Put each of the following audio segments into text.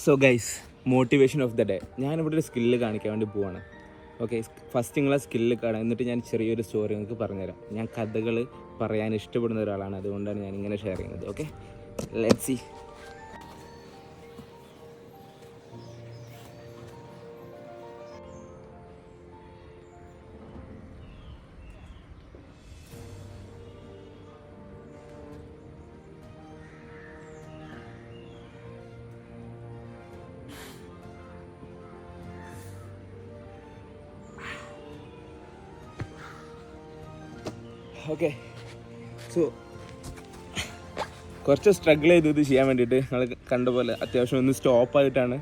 So guys, motivation of the day. ഞാനിവിടെ ഒരു skill കാണിക്കാൻ വേണ്ടി പോവാണ്. ഓക്കെ, ഫസ്റ്റ് നിങ്ങളെ സ്കില്ല് കാണാം, എന്നിട്ട് ഞാൻ ചെറിയൊരു സ്റ്റോറി നിങ്ങൾക്ക് പറഞ്ഞുതരാം. ഞാൻ കഥകൾ പറയാൻ ഇഷ്ടപ്പെടുന്ന ഒരാളാണ്, അതുകൊണ്ടാണ് ഞാൻ ഇങ്ങനെ ഷെയർ ചെയ്യുന്നത്. Okay, let's see. Okay, so കുറച്ച് സ്ട്രഗിൾ ചെയ്ത് ഇത് ചെയ്യാൻ വേണ്ടിയിട്ട് നിങ്ങൾ കണ്ട പോലെ അത്യാവശ്യം ഒന്ന് സ്റ്റോപ്പായിട്ടാണ്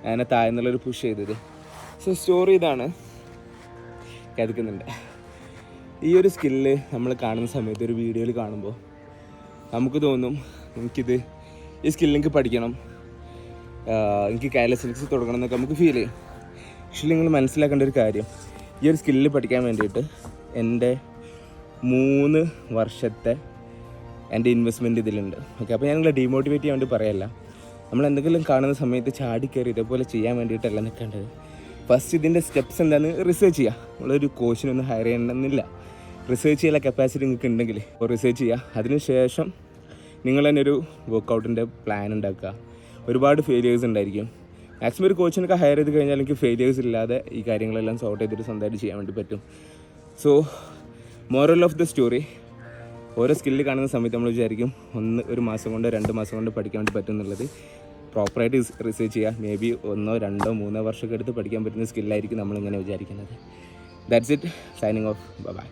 അതിനെ താഴ്ന്നുള്ളൊരു പുഷ് ചെയ്തത്. സോ സ്റ്റോറി ഇതാണ്, കേൾക്കുന്നുണ്ട്. ഈ ഒരു സ്കില്ല് നമ്മൾ കാണുന്ന സമയത്ത് ഒരു വീഡിയോയിൽ കാണുമ്പോൾ നമുക്ക് തോന്നും ഈ സ്കില്ല് എനിക്ക് പഠിക്കണം, എനിക്ക് കാലസിലിക്സ് തുടങ്ങണം എന്നൊക്കെ നമുക്ക് ഫീൽ ചെയ്യും. പക്ഷേ നിങ്ങൾ മനസ്സിലാക്കേണ്ട ഒരു കാര്യം, ഈ ഒരു സ്കില്ല് പഠിക്കാൻ വേണ്ടിയിട്ട് എൻ്റെ 3 വർഷത്തെ എൻ്റെ ഇൻവെസ്റ്റ്മെൻറ്റ് ഇതിലുണ്ട്. ഓക്കെ, അപ്പോൾ ഞാൻ നിങ്ങളെ ഡീമോട്ടിവേറ്റ് ചെയ്യാൻ വേണ്ടി പറയല്ല. നമ്മൾ എന്തെങ്കിലും കാണുന്ന സമയത്ത് ചാടിക്കയറി ഇതേപോലെ ചെയ്യാൻ വേണ്ടിയിട്ടല്ല നിൽക്കേണ്ടത്. ഫസ്റ്റ് ഇതിൻ്റെ സ്റ്റെപ്സ് എന്താണെന്ന് റിസർച്ച് ചെയ്യുക. നമ്മളൊരു കോച്ചിനൊന്നും ഹയർ ചെയ്യണമെന്നില്ല. റിസർച്ച് ചെയ്യാനുള്ള കപ്പാസിറ്റി നിങ്ങൾക്ക് ഉണ്ടെങ്കിൽ റിസർച്ച് ചെയ്യുക. അതിനുശേഷം നിങ്ങൾ തന്നെ ഒരു വർക്കൗട്ടിൻ്റെ പ്ലാൻ ഉണ്ടാക്കുക. ഒരുപാട് ഫെയിലിയേഴ്സ് ഉണ്ടായിരിക്കും. മാക്സിമം ഒരു കോച്ചിനൊക്കെ ഹയർ ചെയ്ത് കഴിഞ്ഞാൽ എനിക്ക് ഫെയിലിയേഴ്സ് ഇല്ലാതെ ഈ കാര്യങ്ങളെല്ലാം സോർട്ട് ചെയ്തിട്ട് സ്വന്തമായിട്ട് ചെയ്യാൻ വേണ്ടി പറ്റും. So moral of the story, ഓരോ സ്കില്ല് കാണുന്ന സമയത്ത് നമ്മൾ വിചാരിക്കും ഒരു മാസം കൊണ്ട് 2 മാസം കൊണ്ട് പഠിക്കാൻ വേണ്ടി പറ്റും എന്നുള്ളത്. പ്രോപ്പറായിട്ട് റിസർച്ച് ചെയ്യുക. മേ ബി 1, 2, 3 വർഷമൊക്കെ എടുത്ത് പഠിക്കാൻ പറ്റുന്ന സ്കില്ലായിരിക്കും നമ്മളിങ്ങനെ വിചാരിക്കുന്നത്. That's it, signing off, by.